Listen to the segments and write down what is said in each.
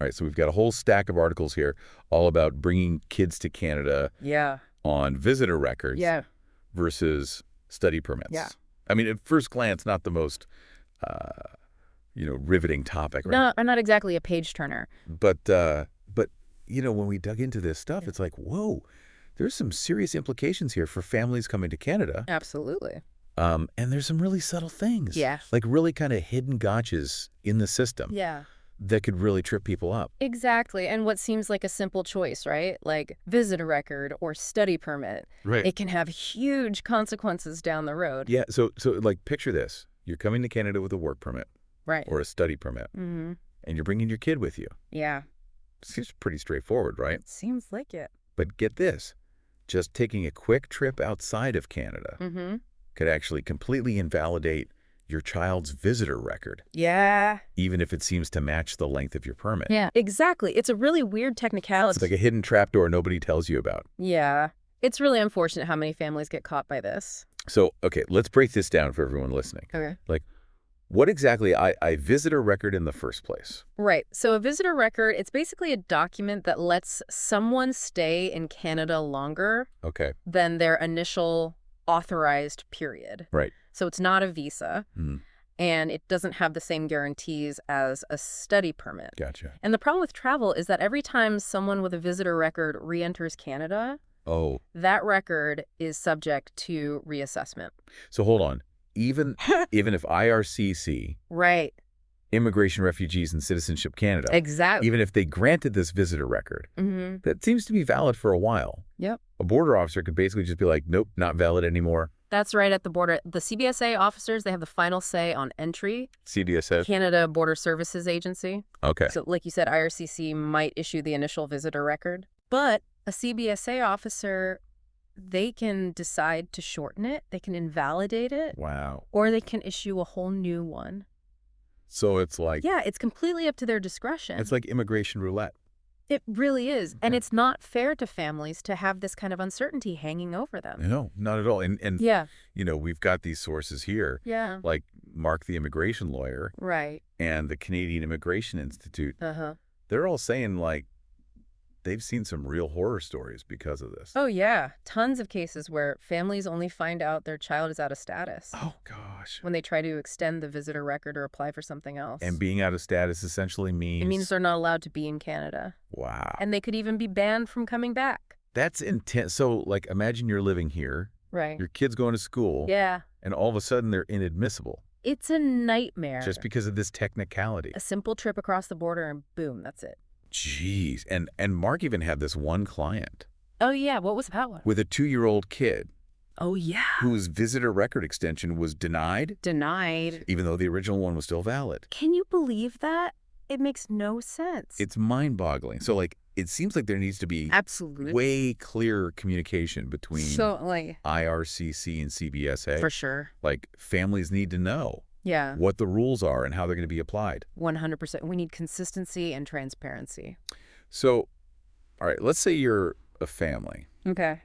All right, so we've got a whole stack of articles here all about bringing kids to Canada Yeah. on visitor records Yeah. versus study permits. Yeah. I mean, at first glance, not the most, riveting topic, right? No, I'm not exactly a page turner. But when we dug into this stuff, it's like, whoa, there's some serious implications here for families coming to Canada. Absolutely. And there's some really subtle things. Yeah. Like really kind of hidden gotchas in the system. Yeah. That could really trip people up. Exactly. And what seems like a simple choice, right? Like visitor record or study permit. Right. It can have huge consequences down the road. Yeah. So like picture this. You're coming to Canada with a work permit. Right. Or a study permit. Mm-hmm. And you're bringing your kid with you. Yeah. Seems pretty straightforward, right? Seems like it. But get this. Just taking a quick trip outside of Canada could actually completely invalidate your child's visitor record. Yeah. Even if it seems to match the length of your permit. Yeah, exactly. It's a really weird technicality. It's like a hidden trapdoor nobody tells you about. Yeah. It's really unfortunate how many families get caught by this. So, okay, let's break this down for everyone listening. Okay. Like, what exactly a visitor record in the first place? Right. So a visitor record, it's basically a document that lets someone stay in Canada longer than their initial authorized period. Right. So it's not a visa, and it doesn't have the same guarantees as a study permit. Gotcha. And the problem with travel is that every time someone with a visitor record re-enters Canada, that record is subject to reassessment. So hold on. Even if IRCC, right, Immigration, Refugees, and Citizenship Canada, exactly, even if they granted this visitor record, that seems to be valid for a while. Yep. A border officer could basically just be like, nope, not valid anymore. That's right, at the border. The CBSA officers, they have the final say on entry. CBSA? Canada Border Services Agency. Okay. So like you said, IRCC might issue the initial visitor record. But a CBSA officer, they can decide to shorten it. They can invalidate it. Wow. Or they can issue a whole new one. So it's like... Yeah, it's completely up to their discretion. It's like immigration roulette. It really is. And it's not fair to families to have this kind of uncertainty hanging over them. No, not at all. And yeah, we've got these sources here. Yeah. Like Mark, the immigration lawyer. Right. And the Canadian Immigration Institute. They're all saying, like, they've seen some real horror stories because of this. Oh, yeah. Tons of cases where families only find out their child is out of status. Oh, gosh. When they try to extend the visitor record or apply for something else. And being out of status essentially means... It means they're not allowed to be in Canada. Wow. And they could even be banned from coming back. That's intense. So, like, imagine you're living here. Right. Your kid's going to school. Yeah. And all of a sudden they're inadmissible. It's a nightmare. Just because of this technicality. A simple trip across the border and boom, that's it. Jeez. And Mark even had this one client. Oh, yeah. What was that one? With a 2-year-old kid. Oh, yeah. Whose visitor record extension was denied. Denied. Even though the original one was still valid. Can you believe that? It makes no sense. It's mind-boggling. So, like, it seems like there needs to be absolutely way clearer communication between IRCC and CBSA. For sure. Like, families need to know. Yeah. What the rules are and how they're going to be applied. 100%. We need consistency and transparency. So, all right, let's say you're a family. Okay.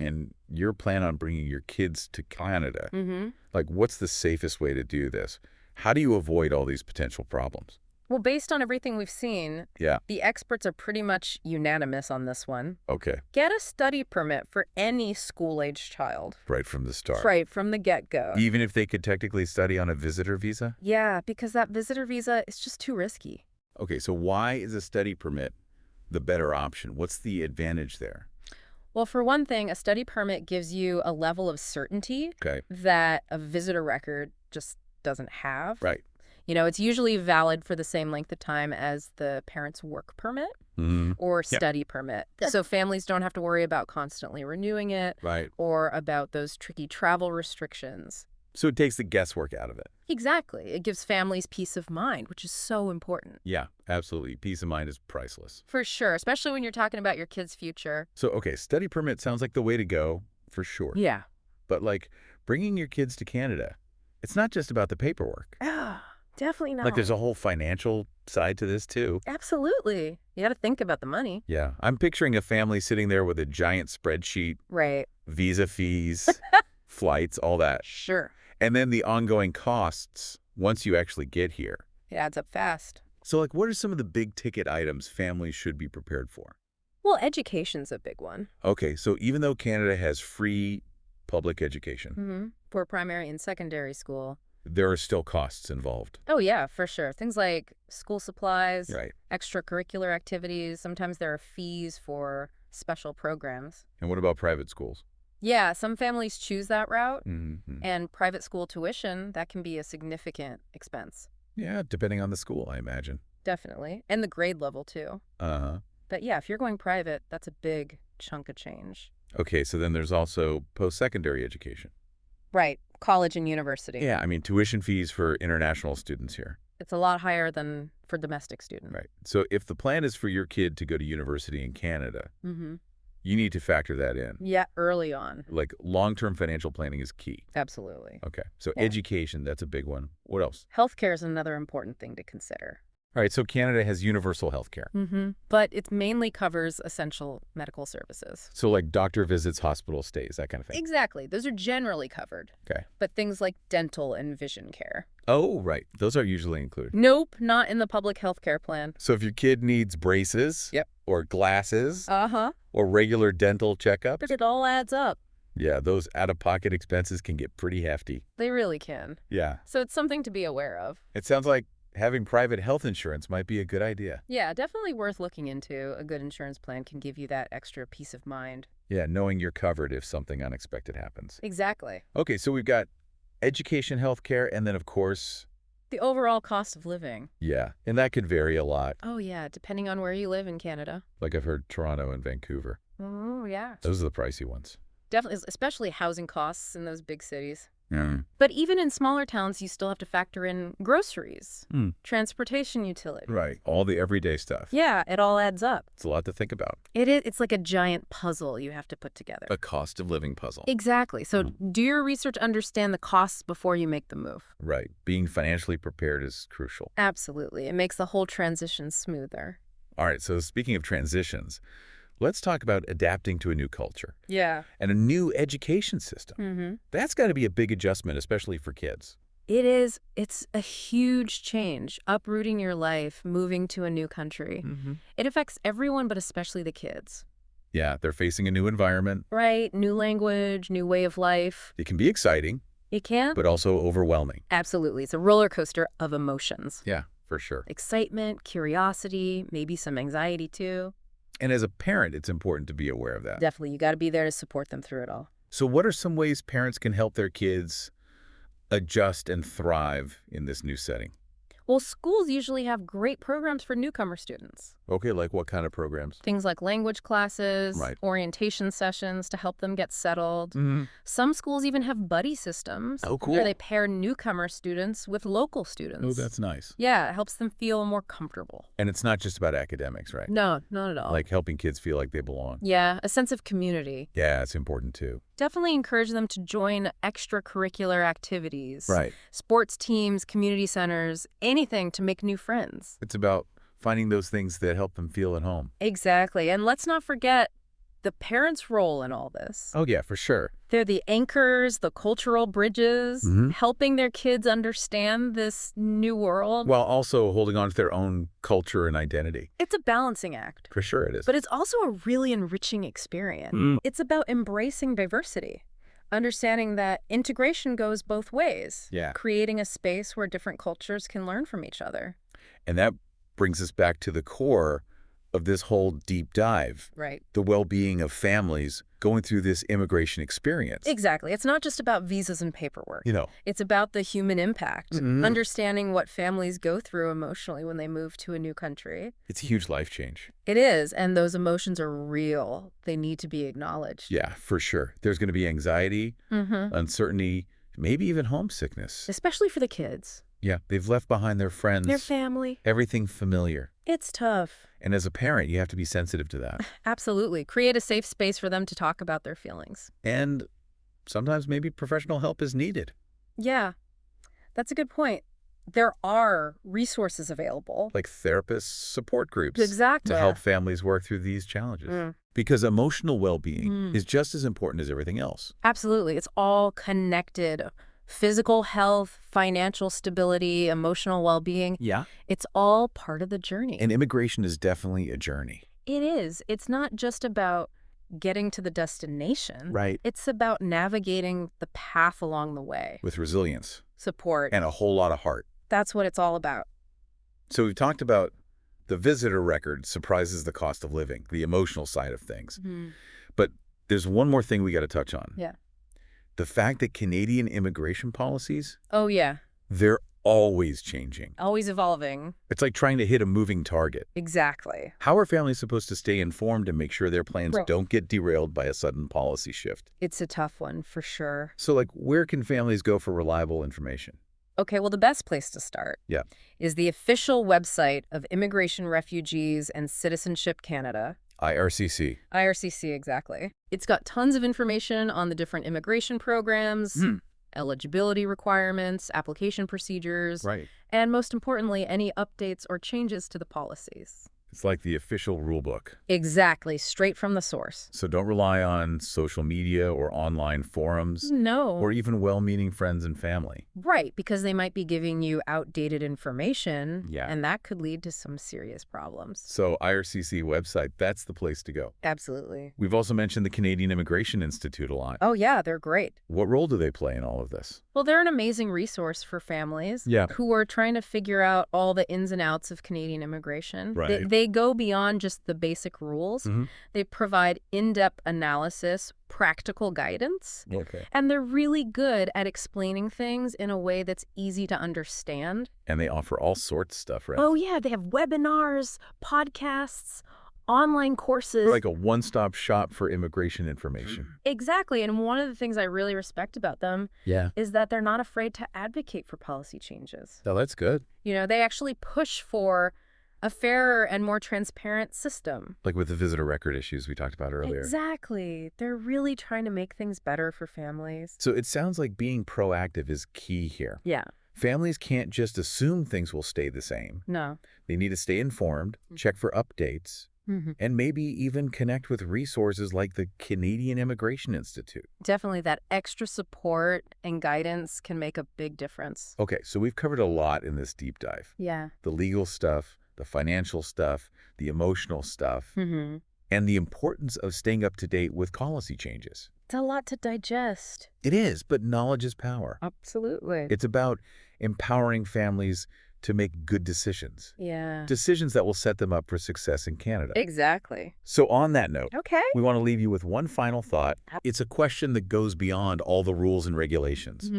And you're planning on bringing your kids to Canada. Like, what's the safest way to do this? How do you avoid all these potential problems? Well, based on everything we've seen, yeah, the experts are pretty much unanimous on this one. Okay. Get a study permit for any school-age child. Right from the start. Right from the get-go. Even if they could technically study on a visitor visa? Yeah, because that visitor visa is just too risky. Okay, so why is a study permit the better option? What's the advantage there? Well, for one thing, a study permit gives you a level of certainty that a visitor record just doesn't have. Right. You know, it's usually valid for the same length of time as the parent's work permit or study permit. So families don't have to worry about constantly renewing it or about those tricky travel restrictions. So it takes the guesswork out of it. Exactly. It gives families peace of mind, which is so important. Yeah, absolutely. Peace of mind is priceless. For sure, especially when you're talking about your kid's future. So, okay, study permit sounds like the way to go, for sure. Yeah. But, like, bringing your kids to Canada, it's not just about the paperwork. Definitely not. Like, there's a whole financial side to this, too. Absolutely. You got to think about the money. Yeah. I'm picturing a family sitting there with a giant spreadsheet. Right. Visa fees, flights, all that. Sure. And then the ongoing costs once you actually get here. It adds up fast. So, like, what are some of the big ticket items families should be prepared for? Well, education's a big one. Okay, so even though Canada has free public education, For primary and secondary school. there are still costs involved. Oh, yeah, for sure. Things like school supplies, Right. extracurricular activities. Sometimes there are fees for special programs. And what about private schools? Yeah, some families choose that route, Mm-hmm. and private school tuition, that can be a significant expense. Yeah, depending on the school, I imagine. Definitely. And the grade level, too. Uh-huh. But yeah, if you're going private, that's a big chunk of change. Okay, so then there's also post-secondary education. Right. College and university. Yeah, I mean, tuition fees for international students here. It's a lot higher than for domestic students. Right. So if the plan is for your kid to go to university in Canada, you need to factor that in. Yeah, early on. Like, long-term financial planning is key. Absolutely. Okay, so Yeah. education, that's a big one. What else? Healthcare is another important thing to consider. All right, so Canada has universal health care. But it mainly covers essential medical services. So like doctor visits, hospital stays, that kind of thing. Exactly. Those are generally covered. Okay. But things like dental and vision care. Oh, right. Those are usually included. Nope, not in the public health care plan. So if your kid needs braces or glasses or regular dental checkups, But it all adds up. yeah, those out-of-pocket expenses can get pretty hefty. They really can. Yeah. So it's something to be aware of. It sounds like having private health insurance might be a good idea. Yeah, definitely worth looking into. A good insurance plan can give you that extra peace of mind. Yeah, knowing you're covered if something unexpected happens. Exactly. Okay, so we've got education, healthcare, and then, of course, The overall cost of living. yeah, and that could vary a lot. Oh, yeah, depending on where you live in Canada. Like I've heard Toronto and Vancouver. Oh, yeah. Those are the pricey ones. Definitely, especially housing costs in those big cities. Yeah. But even in smaller towns, you still have to factor in groceries, Hmm. transportation utilities. Right. All the everyday stuff. Yeah, it all adds up. It's a lot to think about. It is. It's like a giant puzzle you have to put together. A cost of living puzzle. Exactly. So do your research, understand the costs before you make the move. Right. Being financially prepared is crucial. Absolutely. It makes the whole transition smoother. All right. So speaking of transitions, let's talk about adapting to a new culture Yeah. and a new education system. That's got to be a big adjustment, especially for kids. It is. It's a huge change, uprooting your life, moving to a new country. It affects everyone, but especially the kids. Yeah, they're facing a new environment. Right? New language, new way of life. It can be exciting, It can? but also overwhelming. Absolutely. It's a roller coaster of emotions. Yeah, for sure. Excitement, curiosity, maybe some anxiety too. And as a parent, it's important to be aware of that. Definitely. You got to be there to support them through it all. So what are some ways parents can help their kids adjust and thrive in this new setting? Well, schools usually have great programs for newcomer students. Okay, like what kind of programs? Things like language classes, Right. orientation sessions to help them get settled. Some schools even have buddy systems. Oh, cool. Where they pair newcomer students with local students. Oh, that's nice. Yeah, it helps them feel more comfortable. And it's not just about academics, right? No, not at all. Like helping kids feel like they belong. Yeah, a sense of community. Yeah, it's important too. Definitely encourage them to join extracurricular activities. Right. Sports teams, community centers, anything to make new friends. It's about finding those things that help them feel at home. Exactly. And let's not forget the parents' role in all this. Oh, yeah, for sure. They're the anchors, the cultural bridges, helping their kids understand this new world. While also holding on to their own culture and identity. It's a balancing act. For sure it is. But it's also a really enriching experience. It's about embracing diversity, understanding that integration goes both ways. Yeah. Creating a space where different cultures can learn from each other. And that brings us back to the core of this whole deep dive. Right. The well-being of families going through this immigration experience. Exactly. It's not just about visas and paperwork. You know. It's about the human impact, understanding what families go through emotionally when they move to a new country. It's a huge life change. It is, and those emotions are real. They need to be acknowledged. Yeah, for sure. There's going to be anxiety, uncertainty, maybe even homesickness. Especially for the kids. Yeah, they've left behind their friends. Their family. Everything familiar. It's tough. And as a parent, you have to be sensitive to that. Absolutely. Create a safe space for them to talk about their feelings. And sometimes maybe professional help is needed. Yeah, that's a good point. There are resources available. Like therapists, support groups. Exactly. To help families work through these challenges. Because emotional well-being is just as important as everything else. Absolutely. It's all connected. Physical health, financial stability, emotional well-being. Yeah. It's all part of the journey. And immigration is definitely a journey. It is. It's not just about getting to the destination. Right. It's about navigating the path along the way. With resilience. Support. And a whole lot of heart. That's what it's all about. So we've talked about the visitor record surprises the cost of living, the emotional side of things. But there's one more thing we got to touch on. Yeah. The fact that Canadian immigration policies, Oh, yeah. they're always changing. Always evolving. It's like trying to hit a moving target. Exactly. How are families supposed to stay informed and make sure their plans Right. don't get derailed by a sudden policy shift? It's a tough one, for sure. So, like, where can families go for reliable information? Okay, well, the best place to start Yeah. is the official website of Immigration, Refugees, and Citizenship Canada. IRCC. IRCC, exactly. It's got tons of information on the different immigration programs, eligibility requirements, application procedures, Right. and most importantly, any updates or changes to the policies. It's like the official rule book. Exactly, straight from the source. So don't rely on social media or online forums No. or even well-meaning friends and family. Right, because they might be giving you outdated information, Yeah. and that could lead to some serious problems. So IRCC website, that's the place to go. Absolutely. We've also mentioned the Canadian Immigration Institute a lot. Oh, yeah, they're great. What role do they play in all of this? Well, they're an amazing resource for families Yeah. who are trying to figure out all the ins and outs of Canadian immigration. Right. They go beyond just the basic rules. They provide in-depth analysis, practical guidance, Okay. and they're really good at explaining things in a way that's easy to understand. And they offer all sorts of stuff, right? Oh, yeah, they have webinars, podcasts, online courses. Like a one-stop shop for immigration information. Exactly, and one of the things I really respect about them is that they're not afraid to advocate for policy changes. Oh, that's good. You know, they actually push for a fairer and more transparent system. Like with the visitor record issues we talked about earlier. Exactly. They're really trying to make things better for families. So it sounds like being proactive is key here. Yeah. Families can't just assume things will stay the same. No. They need to stay informed, check for updates, and maybe even connect with resources like the Canadian Immigration Institute. Definitely that extra support and guidance can make a big difference. Okay, so we've covered a lot in this deep dive. Yeah. The legal stuff, the financial stuff, the emotional stuff, and the importance of staying up to date with policy changes. It's a lot to digest. It is, but knowledge is power. Absolutely. It's about empowering families to make good decisions. Yeah. Decisions that will set them up for success in Canada. Exactly. So on that note, Okay. we want to leave you with one final thought. It's a question that goes beyond all the rules and regulations.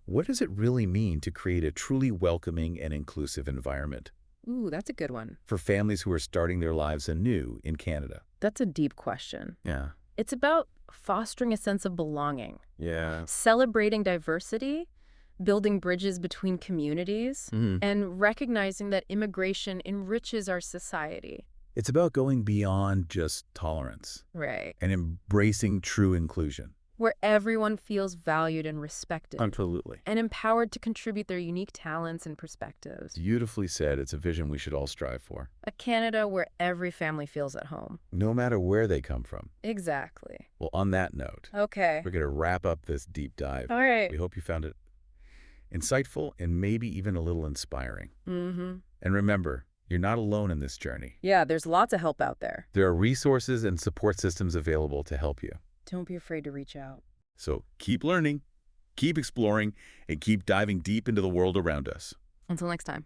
What does it really mean to create a truly welcoming and inclusive environment Ooh, that's a good one. for families who are starting their lives anew in Canada? That's a deep question. Yeah. It's about fostering a sense of belonging, Yeah. celebrating diversity, building bridges between communities, and recognizing that immigration enriches our society. It's about going beyond just tolerance Right. and embracing true inclusion. Where everyone feels valued and respected. Absolutely. And empowered to contribute their unique talents and perspectives. Beautifully said. It's a vision we should all strive for. A Canada where every family feels at home. No matter where they come from. Exactly. Well, on that note, Okay. we're going to wrap up this deep dive. All right. We hope you found it insightful and maybe even a little inspiring. Mm-hmm. And remember, you're not alone in this journey. Yeah, there's lots of help out there. There are resources and support systems available to help you. Don't be afraid to reach out. So keep learning, keep exploring, and keep diving deep into the world around us. Until next time.